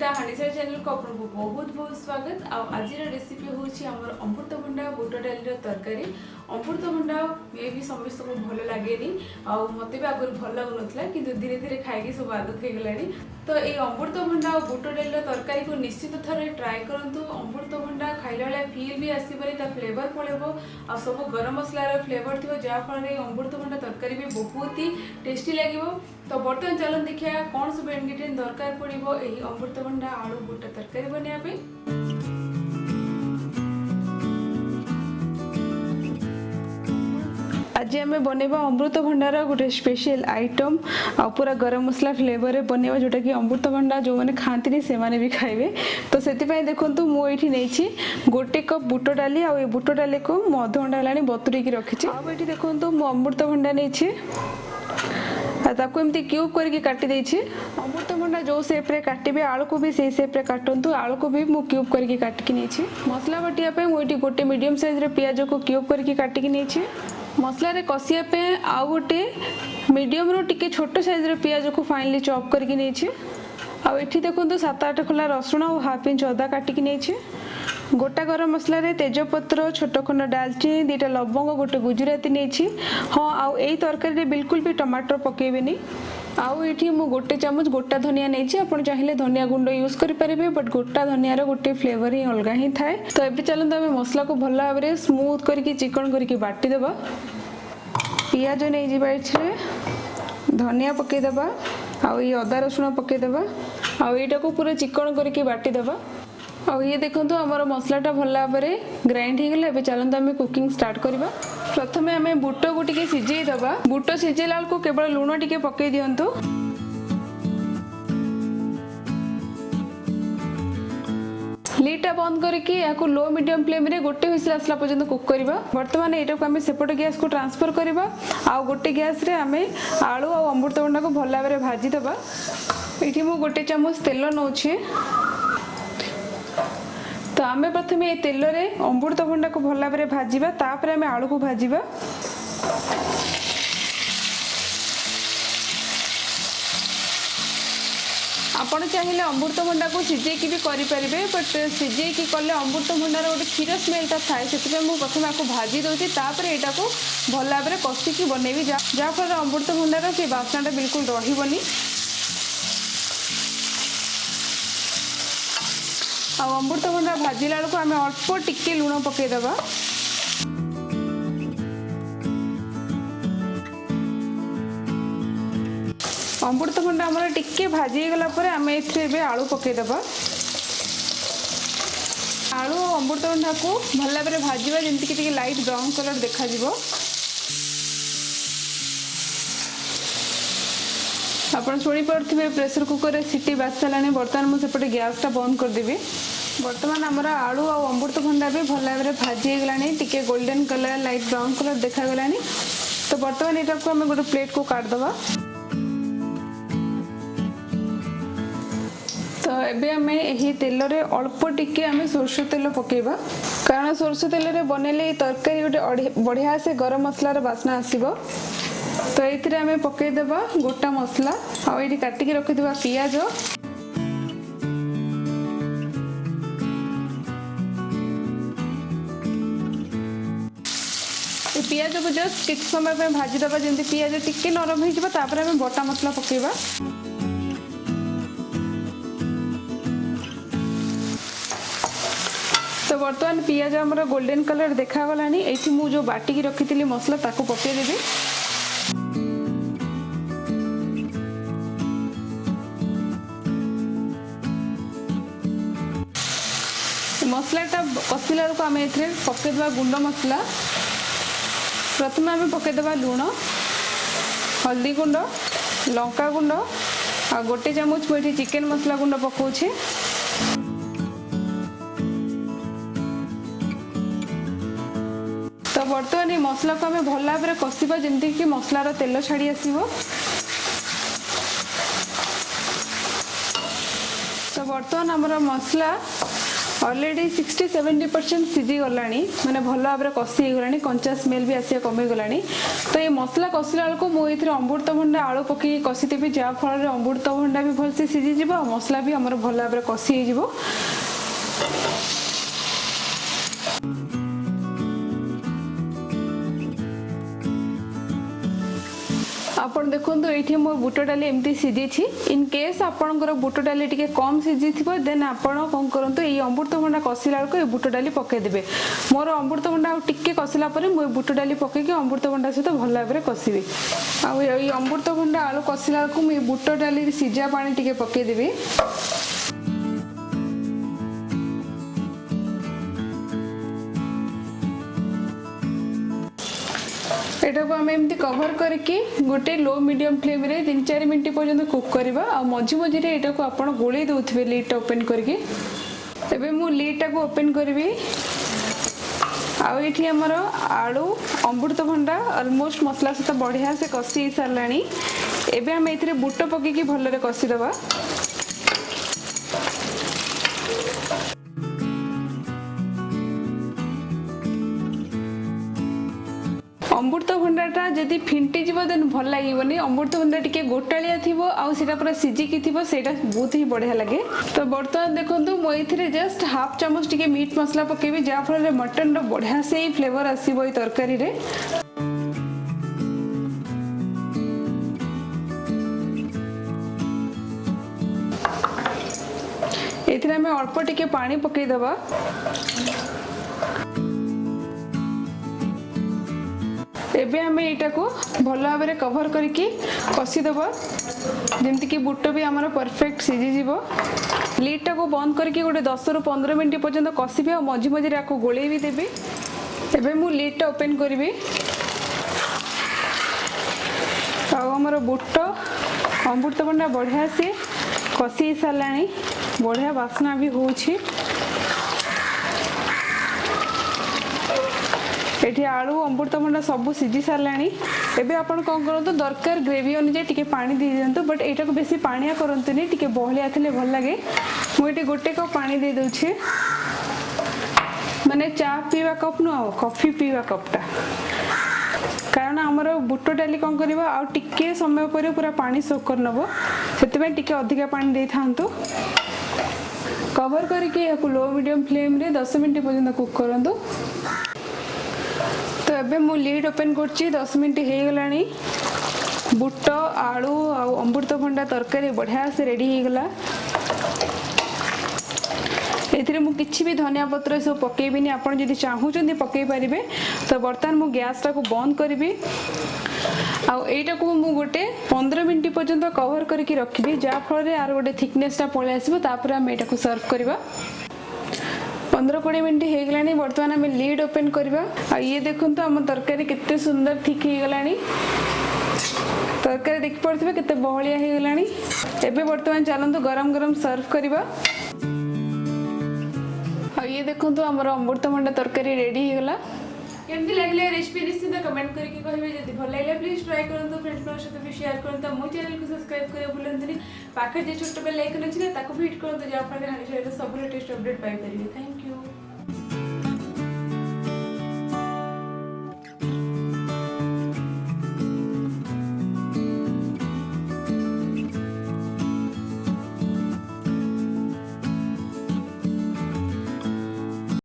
Savita हांडीसार channel को आपको बहुत बहुत स्वागत। आज रेसिपी हूँ आम अमृतभंडा बुट डाली तरकारी। अमृतभंडा मे भी समस्त को भल लगे मत भी आगुरी भल लगुन कि धीरे धीरे खाई सब आदत हो गलानी। तो ये अमृतभंडा और बुट डाली तरकारी को निश्चित थर ट्राए करूँ। अमृतभंडा खाइला बेले फील भी आसपरि फ्लेवर पड़ेबो आ सब गरम मसलार फ्लेवर थी जहाँफल अमृतभंडा तरकारी भी बहुत ही टेस्टी लगे। तो बर्तमान चलन देखिए कौन सब इनग्रेडिएंट दरकार पड़ो यही अमृतभंडा आलू बुट तरकारी बनाया। आज आम बनवा अमृतभंडार गोटे स्पेशल आइटम आ पूरा गरम मसला फ्लेवर बनवा जोटा कि अमृतभंडा जो मैंने खाती से भी खाइबे। तो से देखो मुझे नहीं गोटे कप बुट डाली आ बुट डाली को अध घंटा है बतुरी रखी। आठी देखो मु अमृतभंडा नहीं ताको एमती क्यूब करके काटी देछि। अमृतभंडा जो शेप रे काटिबे आलू को भी से शेप रे काटंतु। आलू को भी मु क्यूब करके काटिकी नेछि। मसला बटिया पे मु एठी गोटे मीडियम साइज रे प्याज को क्यूब करके काटिकी नेछि। मसला रे कसिया पे आ गोटे मीडियम रो टिके छोट साइज रे प्याज को फाइनली चॉप करके नेछि। आ एठी देखंतु 7-8 खोला रसुण और हाफ इंच अदा काटिकी नेछि। गोटा गरम मसला रे तेजपत्र छोट खंड डालचीनी 2टा लवंग गोटे गुजराती नहीं। हाँ आउ यही तरकारी रे बिल्कुल भी टमाटर पकेबेनी। आउ ये मु गोटे चामच गोटा धनिया नहीं। आप चाहिए धनिया गुंड यूज करेंगे बट गोटा धनियार गोटे फ्लेवर ही अलग ही थाए। तो ये चलते आम मसला को भल भाव में स्मूथ करके चिकन करके बाटीदेवा। पियाज नहीं जावा धनिया पकईदेवा आउ ये अदा रसुण पकईदेवा आउ यहाँ को पूरा चिकन करके बाटीदेवा। और ये देखो आमर मसलाटा भल भाव में ग्राइंड हो गला। चलते आम कुकिंग स्टार्ट करवा। प्रथमे आम बुट को टिके सिझेदेवा। बुट सिझेला बेलू केवल लुण टिके पकई दिंतु। लीटा बंद करके लो मीडियम फ्लेम रे गोटे हुइसल आसला पर्यंत कुक करवा। बर्तमान यहाँ को आम सेपट गैस को ट्रांसफर करवा। आ गोटे गैस रे आम आलू और अमृतभंडा को भल भाव में भाजीदेवा। ये मु गोटे चामच तेल नौछे। तो आम प्रथम ये तेल रे अमृतभंडा को भल भाव में भाजवा तापर आम आलू को भाजवा। आपण चाहिए अमृतभंडा को सिझेकी भी करें बट सिझेकी कले अमृतभंडार गोटे क्षीर स्मेलटा थाए से मुझे प्रथम आपको भाजी दूसरी तापर यहाँ को भल भाव में कषिकी बनैबी जहाँफल अमृतभंडार से बास्नाटा बिल्कुल रही। आ अमृतभंडा भाजिला बेलू आम अल्प टिके लुण पकईदेवा। अमृतभंडा आमर टिके भाजी गला पर आम ए आलू पकईदेवा। आलू और अमृतभंडा को भल भाव में भाजवा जमीक लाइट ब्राउन कलर देखा। आपन शुणी पारे प्रेसर कुकर सीटी बाज सारे। बर्तमान मुझे सेपटे गैसटा बंद करदेवी। बर्तमान आमर आलू और अमृतभंडा भी भल भाव में भाजी गला टिके golden colour light brown colour देखा गला। तो बर्तमान यहाँ को आम गोटे प्लेट को काटदवा। तो एबे आम यही तेल रे अल्प टिके आम सोरष तेल पकेबा कारण सोरष तेल रे बनैले तरकारी गोटे बढ़िया से गरम मसलार बास्ना आसीबो। तो ये आम पकईदेवा गोटा मसला आ ये काटिकी रखिथिबा पियाज। पियाज को जस्ट किछ समय पे भाजीदेवा जमी पियाज टिके नरम हो तापर आम बटा मसला पकेबा। तो बर्तमान पियाज आमर गोल्डन कलर देखा गलानी। एठी मु जो बाटिकी रखी मसला ताको पकेदेवी। मसलाटा कषिला बेलू आम ए पकईदेवा गुंड मसला। प्रथम आम पकईदेवा लुण हल्दी गुंड लंका गुंड आ गोटे चामच मुझे चिकेन मसला गुंड पकाउछे। तो बर्तमान ये मसला को आम भल भाव में कषिबा जमती कि मसलार तेल छाड़ी आसीबो। तो बर्तमान आमर मसला ऑलरेडी 60-70% सीझी गलानी माने भल भाव कषि गलानी कंचा स्मेल भी आसिया कमी गलानी। तो ये मसला कषिला बेलू मुझे अमृतभंडा आलू पकई कषिदेवी जहाँफल अमृतभंडा भी भलसे सीझीज मसला भी आम भल भाव कषि हो। आपण देखो ये मो बुट डाली एमती सीझी। इन केस आपणकर बुट डाली टिके कम सीझी थी देन आपण कौन करूँ ये अमृतभंडा कषिला बेलू ये बुट डाली पकईदेवे। मोर अमृतभंडा टिके कषिला मुझे बुट डाली पकईकी अमृतभंडा सहित भल भाव कषिबी। आई अमृतभंडा आलू कषिला बेलू मुझे बुट डाली सीझा पानी टिके पकईदेवी। एटा को आम एमती कवर करके गोटे लो मीडियम फ्लेम रे 3-4 मिनट पर्यंत कुक करबा। आ मझी मझी रे एटा को आपण गोळेई दउथिबे लीड ओपन करके। एबे मु लीड टा को ओपन करबी। आ एठी हमर आलू अमृतभंडा ऑलमोस्ट मसला सहित बढ़िया से कषि सारलानी। एबे हम एथिरे बुट पकेकी भलरे कषि दबा। अमृतभंडाटा जदि फिंटी जीव देन भल लगे। अमृतभंडा टिके गोटालिया थीबो आ सेटा पूरा सिझिकी थीबो सेटा बहुत ही बढ़िया लगे। तो बर्तमान देखंतु मो एथिरे जस्ट हाफ चामच टिके मीट मसला पकेबी जहाँ फल मटन रो बढ़िया से ही फ्लेवर आसीबो ए तरकारी रे। एथिरे हमें अल्प टिके पानी पकई दबा। एबे हमें एटा को भल भाव में कवर करके कषिदेवा जमती कि बुट भी आमर परफेक्ट सीझी जीव। लीडटा को बंद करके गोटे 10-15 मिनट पर्यंत कषिबी और मझी मझी आपको गोले भी देवी। एबे मु लीडटा ओपन करी आमर बुट अमृतभंडा बढ़िया से कषि सारा बढ़िया बास्ना भी होछि। एठी आलू अमृतभंडा सब सीझी सारानी। एबे आपण कौन करूँ दरकार ग्रेवी अनुसार टिके पानी दे दिंतु बट एटा को बेसी पानिया करंतुनी टिके बहलिया थिले भल लागे। मुझे गोटे कप पानी दे दउछि माने चा पीवा कप नु कॉफी पीवा कपटा। कारण आमर बुट डाली कौन करबा आ टिके समय पर पूरा पानी सोक कर नबो सेते टिके अधिका पानी दे थांतु। कवर करके या लो मीडियम फ्लेम रे 10 मिनट पर्यंत कुक करंतु। तो एबे मु लीड ओपन करछि 10 मिनट हे गलानी। बुट आलू आ अमृतभंडा तरकारी बढ़िया से रेडी हे गला। एथिरे मु किछि भी धनिया पत्र सब पकेबिनी आपण जदि चाहूचंदी पकेई परिबे। तो बर्तमान मु गैस टा को बंद करबी आ एटा को मु गोटे 15 मिनट पर्यंत कवर करके रखिबी जा फल रे आर गोटे थिकनेस टा पळे आसीबो। तापर हम एटा को सर्व करबा। 15-20 मिनट हो गलानी। बर्तमान आम लीड ओपन करवा। ये देखो आम तरकारी केते सुंदर थिक हो गलानी। तरकारी देख पड़े केते बहलिया हो गलानी। एबे बर्तमान चलतु गरम गरम सर्व करवा। ये देखो आमर अमृतभंडा तरकारी रेडी हो गला। केमती लागले रेसिपी निश्चित कमेंट करके कहिबे। जदि भल लागले प्लीज ट्राई करंतु फ्रेंड्स मान सहित भी शेयर करंतु। मो चैनल को सब्सक्राइब करे भूलंतुनी। पाखे जे छोट बेल आइकन अछि ताको भी हिट करंतु जा फले हानि सब लेटेस्ट अपडेट पाई परिबे। Thank you.